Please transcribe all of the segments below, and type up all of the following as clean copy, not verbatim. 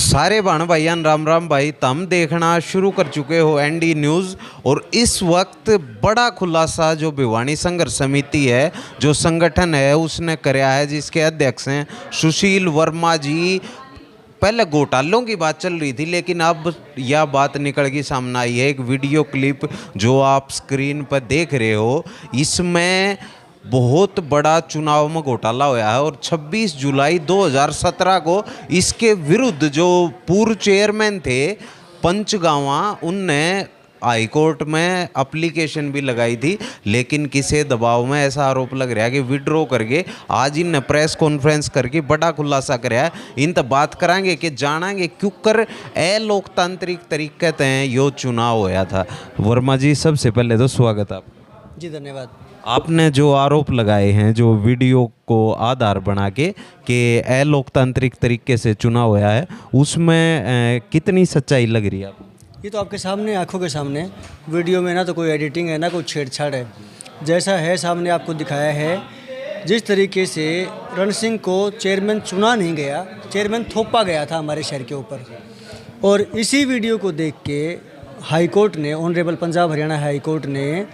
सारे भाण भाईयान राम राम भाई, तम देखना शुरू कर चुके हो एनडी न्यूज़। और इस वक्त बड़ा खुलासा जो भिवानी संघर्ष समिति है, जो संगठन है, उसने कराया है, जिसके अध्यक्ष हैं सुशील वर्मा जी। पहले घोटालों की बात चल रही थी, लेकिन अब यह बात निकल के सामने आई है। एक वीडियो क्लिप जो आप स्क्रीन पर देख रहे हो, इसमें बहुत बड़ा चुनाव में घोटाला हुआ है। और 26 जुलाई 2017 को इसके विरुद्ध जो पूर्व चेयरमैन थे पंचगावा, उनने हाई कोर्ट में एप्लीकेशन भी लगाई थी, लेकिन किसी दबाव में ऐसा आरोप लग रहा है कि विड्रॉ करके आज इन प्रेस कॉन्फ्रेंस करके बड़ा खुलासा कराया है। इन तक बात कराएंगे कि जानेंगे क्यों कर अलोकतांत्रिक तरीके से यो चुनाव होया था। वर्मा जी, सबसे पहले तो स्वागत आप जी। धन्यवाद। आपने जो आरोप लगाए हैं, जो वीडियो को आधार बना के कि अलोकतांत्रिक तरीके से चुनाव होया है, उसमें कितनी सच्चाई लग रही है आपको? ये तो आपके सामने, आंखों के सामने वीडियो में ना तो कोई एडिटिंग है ना कोई छेड़छाड़ है, जैसा है सामने आपको दिखाया है। जिस तरीके से रण सिंह को चेयरमैन चुना नहीं गया, चेयरमैन थोपा गया था हमारे शहर के ऊपर। और इसी वीडियो को देख के हाई कोर्ट ने, honourable Punjab Haryana high court ने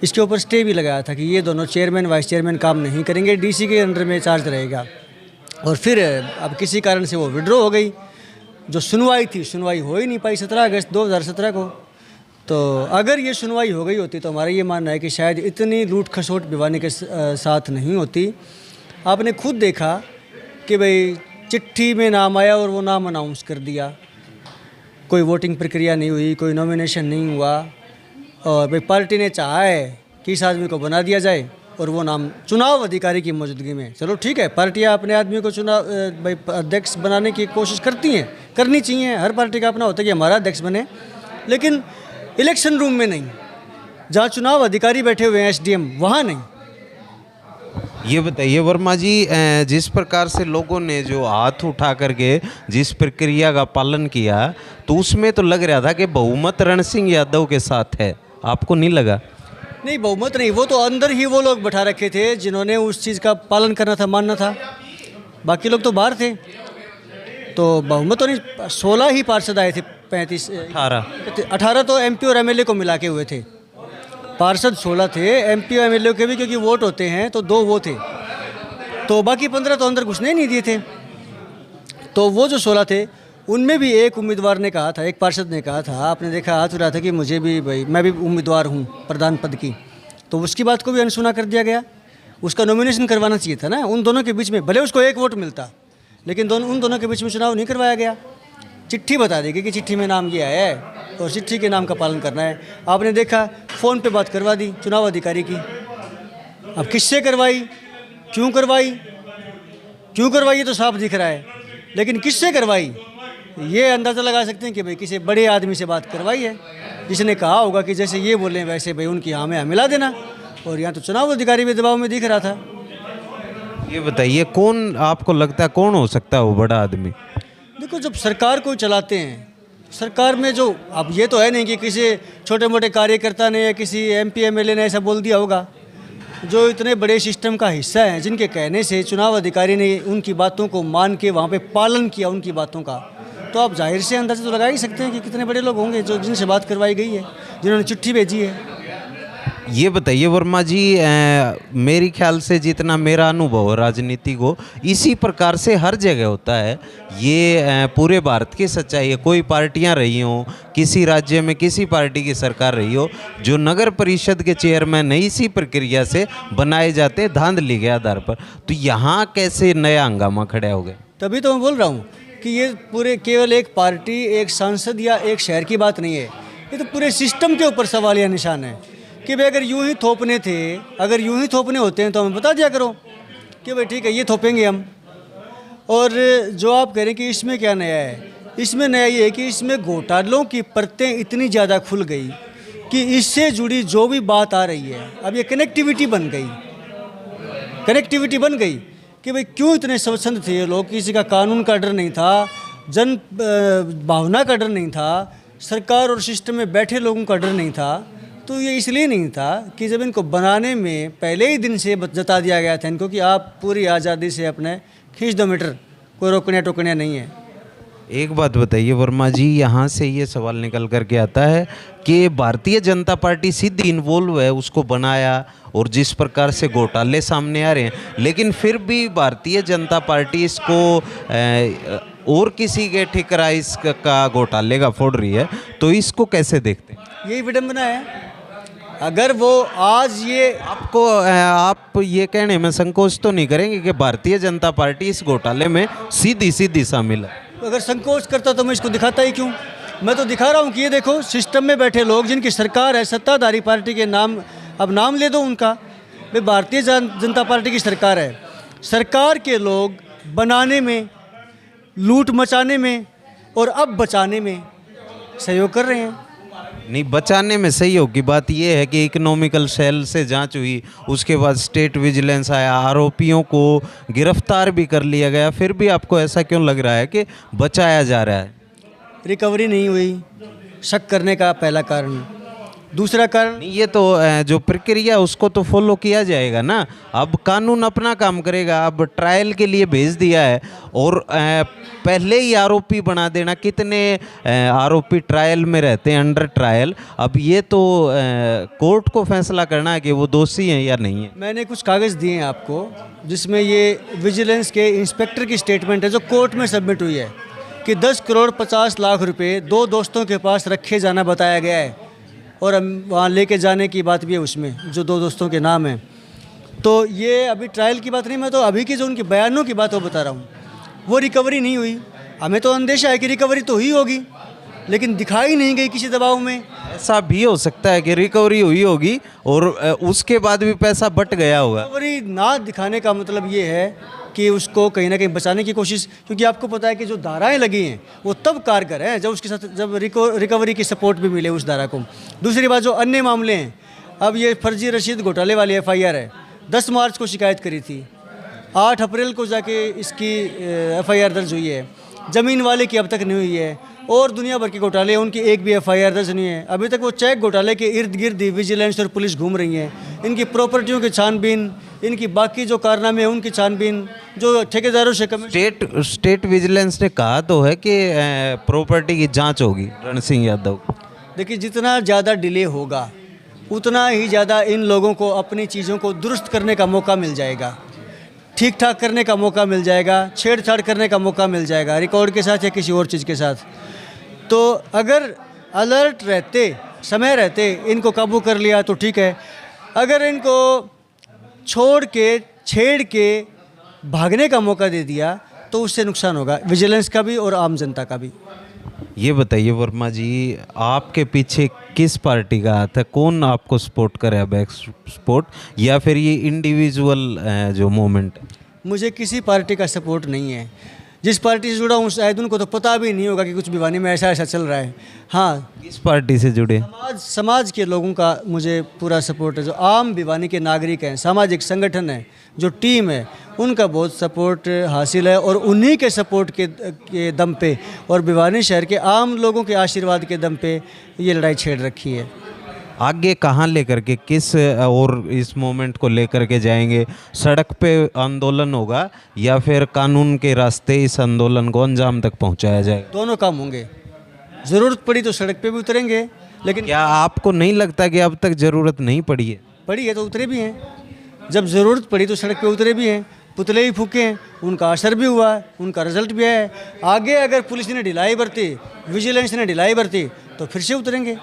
इसके ऊपर स्टे भी लगाया था कि ये दोनों चेयरमैन वाइस चेयरमैन काम नहीं करेंगे, डीसी के अंडर में चार्ज रहेगा। और फिर अब किसी कारण से वो विड्रॉ हो गई। जो सुनवाई थी, सुनवाई हो ही नहीं पाई 17 अगस्त 2017 को। तो अगर ये सुनवाई हो गई होती तो हमारा ये मानना है कि शायद इतनी लूट खसोट भिवानी के साथ नहीं होती। आपने खुद देखा कि भाई चिट्ठी में नाम आया और वो नाम अनाउंस कर दिया, कोई वोटिंग प्रक्रिया नहीं हुई, कोई नॉमिनेशन नहीं हुआ। और भाई पार्टी ने चाहा है कि इस आदमी को बना दिया जाए, और वो नाम चुनाव अधिकारी की मौजूदगी में। चलो ठीक है, पार्टियां अपने आदमी को चुनाव भाई अध्यक्ष बनाने की कोशिश करती हैं, करनी चाहिए। हर पार्टी का अपना होता है कि हमारा अध्यक्ष बने, लेकिन इलेक्शन रूम में नहीं, जहाँ चुनाव अधिकारी बैठे हुए हैं एसडीएम, वहाँ नहीं। ये बताइए वर्मा जी, जिस प्रकार से लोगों ने जो हाथ उठा करके जिस प्रक्रिया का पालन किया, तो उसमें तो लग रहा था कि बहुमत रण सिंह यादव के साथ है। आपको नहीं लगा? नहीं, बहुमत नहीं, वो तो अंदर ही वो लोग बैठा रखे थे जिन्होंने उस चीज़ का पालन करना था, मानना था। बाकी लोग तो बाहर थे। तो बहुमत तो नहीं, 16 ही पार्षद आए थे, 18 तो एमपी और एमएलए को मिला के हुए थे। पार्षद 16 थे, एमपी और एमएलए के भी क्योंकि वोट होते हैं तो 2 वो थे, तो बाकी 15 तो अंदर घुसने ही नहीं दिए थे। तो वो जो 16 थे, उनमें भी एक उम्मीदवार ने कहा था, एक पार्षद ने कहा था, आपने देखा हाथ उठा था कि मुझे भी भाई, मैं भी उम्मीदवार हूँ प्रधान पद की। तो उसकी बात को भी अनसुना कर दिया गया। उसका नॉमिनेशन करवाना चाहिए था ना उन दोनों के बीच में, भले उसको 1 वोट मिलता, लेकिन उन दोनों के बीच में चुनाव नहीं करवाया गया। चिट्ठी बता देगी कि चिट्ठी में नाम ये आया है और चिट्ठी के नाम का पालन करना है। आपने देखा फ़ोन पे बात करवा दी चुनाव अधिकारी की। अब किससे करवाई, क्यों करवाई, क्यों करवाई, ये तो साफ दिख रहा है, लेकिन किससे करवाई ये अंदाज़ा लगा सकते हैं कि भाई किसी बड़े आदमी से बात करवाई है, जिसने कहा होगा कि जैसे ये बोलें वैसे भाई उनकी हाँ में हाँ मिला देना। और यहाँ तो चुनाव अधिकारी भी दबाव में दिख रहा था। ये बताइए, कौन आपको लगता है कौन हो सकता है वो बड़ा आदमी? देखो, जब सरकार को चलाते हैं, सरकार में जो, अब ये तो है नहीं कि किसी छोटे मोटे कार्यकर्ता ने या किसी एमपी एमएलए ने ऐसा बोल दिया होगा। जो इतने बड़े सिस्टम का हिस्सा हैं, जिनके कहने से चुनाव अधिकारी ने उनकी बातों को मान के वहाँ पे पालन किया उनकी बातों का, तो आप जाहिर से अंदाज़ा तो लगा ही सकते हैं कि कितने बड़े लोग होंगे जो जिनसे बात करवाई गई है, जिन्होंने चिट्ठी भेजी है। ये बताइए वर्मा जी, मेरी ख्याल से जितना मेरा अनुभव है राजनीति को, इसी प्रकार से हर जगह होता है। ये पूरे भारत की सच्चाई है। कोई पार्टियां रही हों, किसी राज्य में किसी पार्टी की सरकार रही हो, जो नगर परिषद के चेयरमैन है इसी प्रक्रिया से बनाए जाते हैं धांधली के आधार पर। तो यहाँ कैसे नया हंगामा खड़ा हो गया? तभी तो मैं बोल रहा हूँ कि ये पूरे केवल एक पार्टी, एक सांसद या एक शहर की बात नहीं है, ये तो पूरे सिस्टम के ऊपर सवाल या निशान है कि भाई अगर यूं ही थोपने थे, अगर यूं ही थोपने होते हैं तो हमें बता दिया करो कि भाई ठीक है ये थोपेंगे हम। और जो आप कह रहे हैं कि इसमें क्या नया है, इसमें नया ये है कि इसमें घोटालों की परतें इतनी ज़्यादा खुल गई कि इससे जुड़ी जो भी बात आ रही है, अब ये कनेक्टिविटी बन गई, कनेक्टिविटी बन गई कि भाई क्यों इतने स्वच्छंद थे ये लोग। किसी का कानून का डर नहीं था, जन भावना का डर नहीं था, सरकार और सिस्टम में बैठे लोगों का डर नहीं था। तो ये इसलिए नहीं था कि जब इनको बनाने में पहले ही दिन से जता दिया गया था इनको कि आप पूरी आज़ादी से अपने खींच दो मीटर, कोई रोकने टोकने नहीं है। एक बात बताइए वर्मा जी, यहाँ से ये सवाल निकल कर के आता है कि भारतीय जनता पार्टी सीधी इन्वॉल्व है उसको बनाया, और जिस प्रकार से घोटाले सामने आ रहे हैं, लेकिन फिर भी भारतीय जनता पार्टी इसको और किसी के ठिकरा इसका घोटाले का फोड़ रही है, तो इसको कैसे देखते हैं? यही विडम्बना है। अगर वो आज ये आपको आप ये कहने में संकोच तो नहीं करेंगे कि भारतीय जनता पार्टी इस घोटाले में सीधी सीधी शामिल है? अगर संकोच करता तो मैं इसको दिखाता ही क्यों। मैं तो दिखा रहा हूँ कि ये देखो, सिस्टम में बैठे लोग जिनकी सरकार है, सत्ताधारी पार्टी के नाम, अब नाम ले दो उनका, भाई भारतीय जनता पार्टी की सरकार है, सरकार के लोग बनाने में, लूट मचाने में और अब बचाने में सहयोग कर रहे हैं। नहीं, बचाने में सहयोग की बात यह है कि इकोनॉमिकल सेल से जांच हुई, उसके बाद स्टेट विजिलेंस आया, आरोपियों को गिरफ्तार भी कर लिया गया, फिर भी आपको ऐसा क्यों लग रहा है कि बचाया जा रहा है? रिकवरी नहीं हुई, शक करने का पहला कारण। दूसरा कारण, नहीं, ये तो जो प्रक्रिया उसको तो फॉलो किया जाएगा ना। अब कानून अपना काम करेगा। अब ट्रायल के लिए भेज दिया है और पहले ही आरोपी बना देना, कितने आरोपी ट्रायल में रहते हैं, अंडर ट्रायल। अब ये तो कोर्ट को फैसला करना है कि वो दोषी हैं या नहीं है। मैंने कुछ कागज़ दिए हैं आपको, जिसमें ये विजिलेंस के इंस्पेक्टर की स्टेटमेंट है जो कोर्ट में सबमिट हुई है कि 10 करोड़ 50 लाख रुपए 2 दोस्तों के पास रखे जाना बताया गया है, और वहाँ लेके जाने की बात भी है उसमें, जो 2 दोस्तों के नाम हैं। तो ये अभी ट्रायल की बात नहीं, मैं तो अभी की जो उनके बयानों की बात वो बता रहा हूँ। वो रिकवरी नहीं हुई, हमें तो अंदेशा है कि रिकवरी तो हुई होगी, लेकिन दिखाई नहीं गई किसी दबाव में। ऐसा भी हो सकता है कि रिकवरी हुई होगी और उसके बाद भी पैसा बट गया होगा। रिकवरी ना दिखाने का मतलब ये है कि उसको कहीं ना कहीं बचाने की कोशिश, क्योंकि आपको पता है कि जो धाराएं लगी हैं वो तब कारगर हैं जब उसके साथ जब रिकवरी की सपोर्ट भी मिले उस धारा को। दूसरी बात, जो अन्य मामले हैं, अब ये फर्जी रसीद घोटाले वाली FIR है, 10 मार्च को शिकायत करी थी, 8 अप्रैल को जाके इसकी FIR दर्ज हुई है, ज़मीन वाले की अब तक नहीं हुई है, और दुनिया भर के घोटाले उनकी एक भी FIR दर्ज नहीं है। अभी तक वो चेक घोटाले के इर्द गिर्द ही विजिलेंस और पुलिस घूम रही है। इनकी प्रॉपर्टियों की छानबीन, इनकी बाकी जो कारनामे हैं उनकी छानबीन, जो ठेकेदारों से स्टेट विजिलेंस ने कहा तो है कि प्रॉपर्टी की जांच होगी रण सिंह यादव। देखिए, जितना ज़्यादा डिले होगा उतना ही ज़्यादा इन लोगों को अपनी चीज़ों को दुरुस्त करने का मौका मिल जाएगा, ठीक ठाक करने का मौका मिल जाएगा, छेड़छाड़ करने का मौका मिल जाएगा, रिकॉर्ड के साथ या किसी और चीज़ के साथ। तो अगर अलर्ट रहते, समय रहते, इनको काबू कर लिया तो ठीक है। अगर इनको छोड़ के, छेड़ के भागने का मौका दे दिया तो उससे नुकसान होगा विजिलेंस का भी और आम जनता का भी। ये बताइए वर्मा जी, आपके पीछे किस पार्टी का हाथ है? कौन आपको सपोर्ट करे, बैक सपोर्ट, या फिर ये इंडिविजुअल जो मूवमेंट है? मुझे किसी पार्टी का सपोर्ट नहीं है। जिस पार्टी से जुड़ा हूँ शायद उनको तो पता भी नहीं होगा कि कुछ भिवानी में ऐसा ऐसा चल रहा है। हाँ, किस पार्टी से जुड़े? समाज के लोगों का मुझे पूरा सपोर्ट है। जो आम भिवानी के नागरिक हैं, सामाजिक संगठन है, जो टीम है, उनका बहुत सपोर्ट हासिल है, और उन्हीं के सपोर्ट के दम पे और भिवानी शहर के आम लोगों के आशीर्वाद के दम पे ये लड़ाई छेड़ रखी है। आगे कहाँ लेकर के, किस और इस मोमेंट को लेकर के जाएंगे? सड़क पे आंदोलन होगा या फिर कानून के रास्ते इस आंदोलन को अंजाम तक पहुंचाया जाएगा? दोनों काम होंगे। ज़रूरत पड़ी तो सड़क पे भी उतरेंगे, लेकिन क्या आपको नहीं लगता कि अब तक ज़रूरत नहीं पड़ी है? पड़ी है तो उतरे भी हैं। जब ज़रूरत पड़ी तो सड़क पे उतरे भी हैं, पुतले ही फूके हैं, उनका असर भी हुआ है, उनका रिजल्ट भी है। आगे अगर पुलिस ने ढिलाई बरती, विजिलेंस ने ढिलाई बरती, तो फिर से उतरेंगे।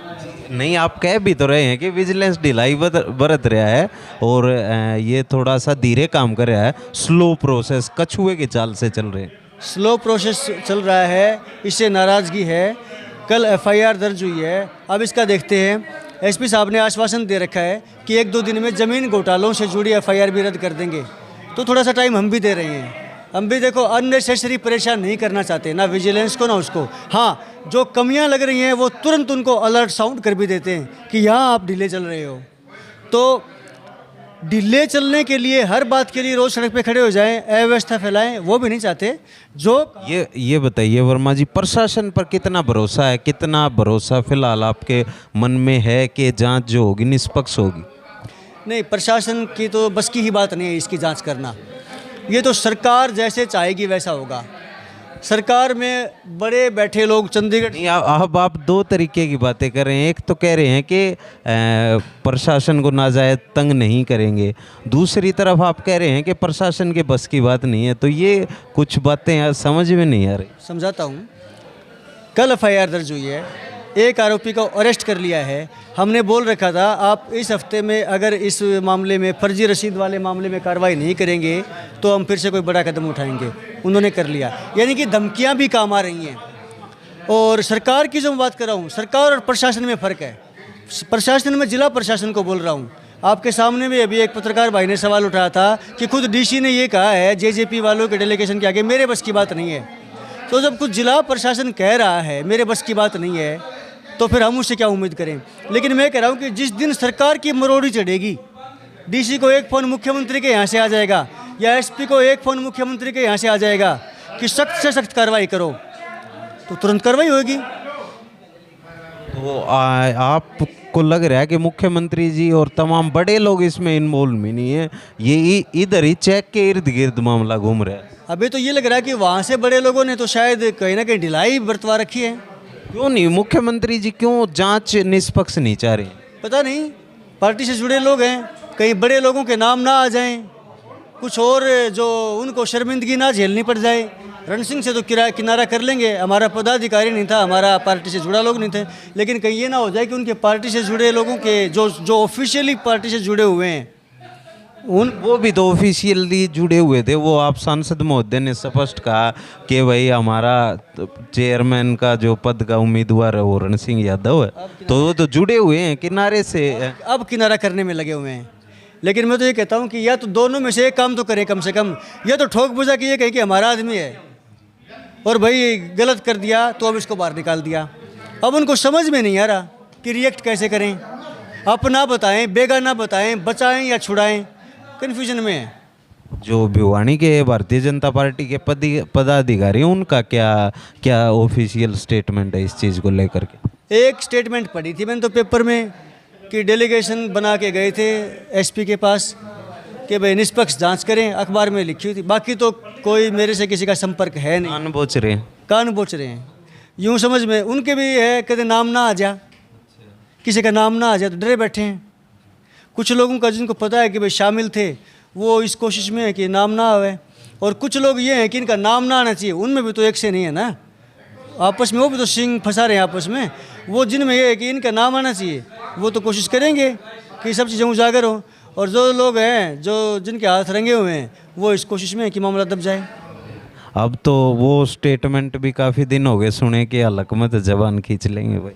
नहीं, आप कह भी तो रहे हैं कि विजिलेंस ढिलाई बरत रहा है और ये थोड़ा सा धीरे काम कर रहा है, स्लो प्रोसेस, कछुए की चाल से चल रहे हैं। स्लो प्रोसेस चल रहा है, इससे नाराज़गी है। कल FIR दर्ज हुई है, अब इसका देखते हैं। SP साहब ने आश्वासन दे रखा है कि 1-2 दिन में ज़मीन घोटालों से जुड़ी FIR भी रद्द कर देंगे। तो थोड़ा सा टाइम हम भी दे रहे हैं। हम भी देखो, अननेसेसरी परेशान नहीं करना चाहते, ना विजिलेंस को ना उसको। हाँ, जो कमियां लग रही हैं वो तुरंत उनको अलर्ट साउंड कर भी देते हैं कि यहाँ आप ढीले चल रहे हो। तो ढीले चलने के लिए, हर बात के लिए रोज़ सड़क पे खड़े हो जाएं, अव्यवस्था फैलाएं, वो भी नहीं चाहते। जो ये बताइए वर्मा जी, प्रशासन पर कितना भरोसा है, कितना भरोसा फिलहाल आपके मन में है कि जांच जो होगी निष्पक्ष होगी? नहीं, प्रशासन की तो बस की ही बात नहीं है इसकी जांच करना। ये तो सरकार जैसे चाहेगी वैसा होगा। सरकार में बड़े बैठे लोग चंडीगढ़ नहीं, अब आप दो तरीके की बातें कर रहे हैं। एक तो कह रहे हैं कि प्रशासन को नाजायज तंग नहीं करेंगे, दूसरी तरफ आप कह रहे हैं कि प्रशासन के बस की बात नहीं है। तो ये कुछ बातें समझ में नहीं आ रही। समझाता हूँ। कल एफआईआर दर्ज हुई है, एक आरोपी को अरेस्ट कर लिया है। हमने बोल रखा था आप इस हफ्ते में अगर इस मामले में फर्जी रसीद वाले मामले में कार्रवाई नहीं करेंगे तो हम फिर से कोई बड़ा कदम उठाएंगे। उन्होंने कर लिया, यानी कि धमकियां भी काम आ रही हैं। और सरकार की जो मैं बात कर रहा हूँ, सरकार और प्रशासन में फ़र्क है। प्रशासन में जिला प्रशासन को बोल रहा हूँ। आपके सामने भी अभी एक पत्रकार भाई ने सवाल उठाया था कि खुद डीसी ने ये कहा है जेजेपी वालों के डेलीगेशन के आगे मेरे बस की बात नहीं है। तो जब कुछ जिला प्रशासन कह रहा है मेरे बस की बात नहीं है, तो फिर हम उससे क्या उम्मीद करें। लेकिन मैं कह रहा हूँ कि जिस दिन सरकार की मरोड़ी चढ़ेगी, डीसी को एक फ़ोन मुख्यमंत्री के यहाँ से आ जाएगा या एसपी को एक फ़ोन मुख्यमंत्री के यहाँ से आ जाएगा कि सख्त से सख्त कार्रवाई करो, तो तुरंत कार्रवाई होगी। तो आपको लग रहा है कि मुख्यमंत्री जी और तमाम बड़े लोग इसमें इन्वॉल्व भी नहीं है, ये इधर ही चेक के इर्द गिर्द मामला घूम रहा है। अभी तो ये लग रहा है कि वहाँ से बड़े लोगों ने तो शायद कहीं ना कहीं ढिलाई बरतवा रखी है। क्यों नहीं, मुख्यमंत्री जी क्यों जांच निष्पक्ष नहीं चाह रहे? पता नहीं, पार्टी से जुड़े लोग हैं, कहीं बड़े लोगों के नाम ना आ जाएं, कुछ और जो उनको शर्मिंदगी ना झेलनी पड़ जाए। रण सिंह से तो किनारा कर लेंगे, हमारा पदाधिकारी नहीं था, हमारा पार्टी से जुड़ा लोग नहीं थे। लेकिन कहीं ये ना हो जाए कि उनके पार्टी से जुड़े लोगों के जो ऑफिशियली पार्टी से जुड़े हुए हैं वो भी तो ऑफिशियली जुड़े हुए थे। वो आप सांसद महोदय ने स्पष्ट कहा कि भाई हमारा चेयरमैन का जो पद का उम्मीदवार है वो रण सिंह यादव है, तो वो तो जुड़े हुए हैं किनारे से। अब किनारा करने में लगे हुए हैं। लेकिन मैं तो ये कहता हूँ कि या तो दोनों में से एक काम तो करे कम से कम, या तो ठोक बुझा कि ये कहे कि हमारा आदमी है और भाई गलत कर दिया तो अब इसको बाहर निकाल दिया। अब उनको समझ में नहीं आ रहा कि रिएक्ट कैसे करें, अपना बताएं बेगाना बताएं, बचाएं या छुड़ाएं, कन्फ्यूजन में है। जो भिवानी के भारतीय जनता पार्टी के पदाधिकारी हैं, उनका क्या ऑफिशियल स्टेटमेंट है इस चीज़ को लेकर के? एक स्टेटमेंट पढ़ी थी मैंने तो पेपर में कि डेलीगेशन बना के गए थे एसपी के पास कि भाई निष्पक्ष जांच करें, अखबार में लिखी हुई थी। बाकी तो कोई मेरे से किसी का संपर्क है नहीं। कान बोच रहे हैं यूँ समझ में उनके भी है, कहते नाम ना आ जा, किसी का नाम ना आ जाए तो डरे बैठे हैं। कुछ लोगों का जिनको पता है कि भाई शामिल थे वो इस कोशिश में है कि नाम ना आवे, और कुछ लोग ये हैं कि इनका नाम ना आना चाहिए। उनमें भी तो एक से नहीं है ना, आपस में वो भी तो सिंह फंसा रहे हैं आपस में। वो जिनमें ये है कि इनका नाम आना चाहिए वो तो कोशिश करेंगे कि सब चीज़ें उजागर हो, और जो लोग हैं जो जिनके हाथ रंगे हुए हैं वो इस कोशिश में है कि मामला दब जाए। अब तो वो स्टेटमेंट भी काफ़ी दिन हो गए सुने कि हलक में तो जबान खींच लेंगे भाई।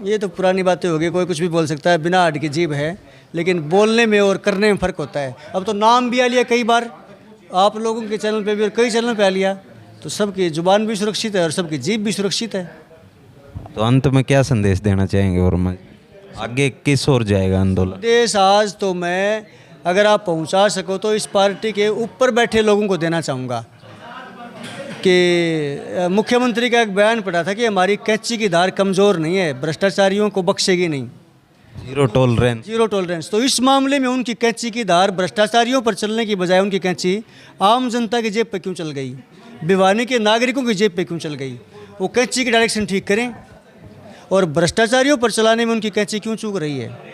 ये तो पुरानी बातें हो गई, कोई कुछ भी बोल सकता है, बिना हड की जीभ है, लेकिन बोलने में और करने में फ़र्क होता है। अब तो नाम भी आ लिया कई बार, आप लोगों के चैनल पे भी और कई चैनल पे आ लिया, तो सबकी जुबान भी सुरक्षित है और सबकी जीभ भी सुरक्षित है। तो अंत में क्या संदेश देना चाहेंगे वर्मा जी? आगे किस ओर जाएगा आंदोलन? देश आज तो मैं अगर आप पहुंचा सको तो इस पार्टी के ऊपर बैठे लोगों को देना चाहूँगा कि मुख्यमंत्री का एक बयान पड़ा था कि हमारी कैंची की धार कमज़ोर नहीं है, भ्रष्टाचारियों को बख्शेगी नहीं, जीरो टॉलरेंस। तो इस मामले में उनकी कैंची की धार भ्रष्टाचारियों पर चलने की बजाय उनकी कैंची आम जनता की जेब पे क्यों चल गई, भिवानी के नागरिकों की जेब पे क्यों चल गई? वो कैंची की डायरेक्शन ठीक करें, और भ्रष्टाचारियों पर चलाने में उनकी कैंची क्यों चूक रही है।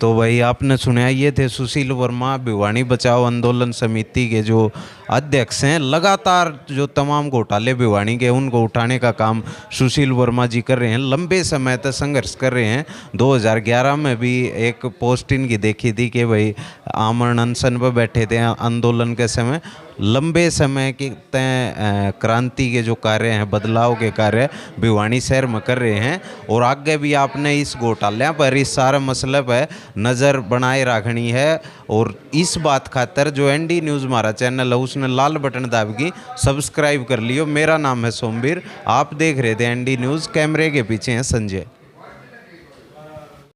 तो भाई आपने सुना, ये थे सुशील वर्मा, भिवानी बचाओ आंदोलन समिति के जो अध्यक्ष हैं। लगातार जो तमाम घोटाले भिवानी के उनको उठाने का काम सुशील वर्मा जी कर रहे हैं, लंबे समय तक संघर्ष कर रहे हैं। 2011 में भी एक पोस्ट इनकी देखी थी कि भाई आमरण अनशन पर बैठे थे आंदोलन के समय। लंबे समय के तय क्रांति के जो कार्य हैं, बदलाव के कार्य भिवानी शहर में कर रहे हैं, और आगे भी आपने इस घोटाले पर, इस सारे मसले पर नज़र बनाए रखनी है। और इस बात खातर जो एनडी न्यूज़ हमारा चैनल है उसने लाल बटन दाबी सब्सक्राइब कर लियो। मेरा नाम है सोमवीर, आप देख रहे थे एनडी न्यूज़, कैमरे के पीछे हैं संजय।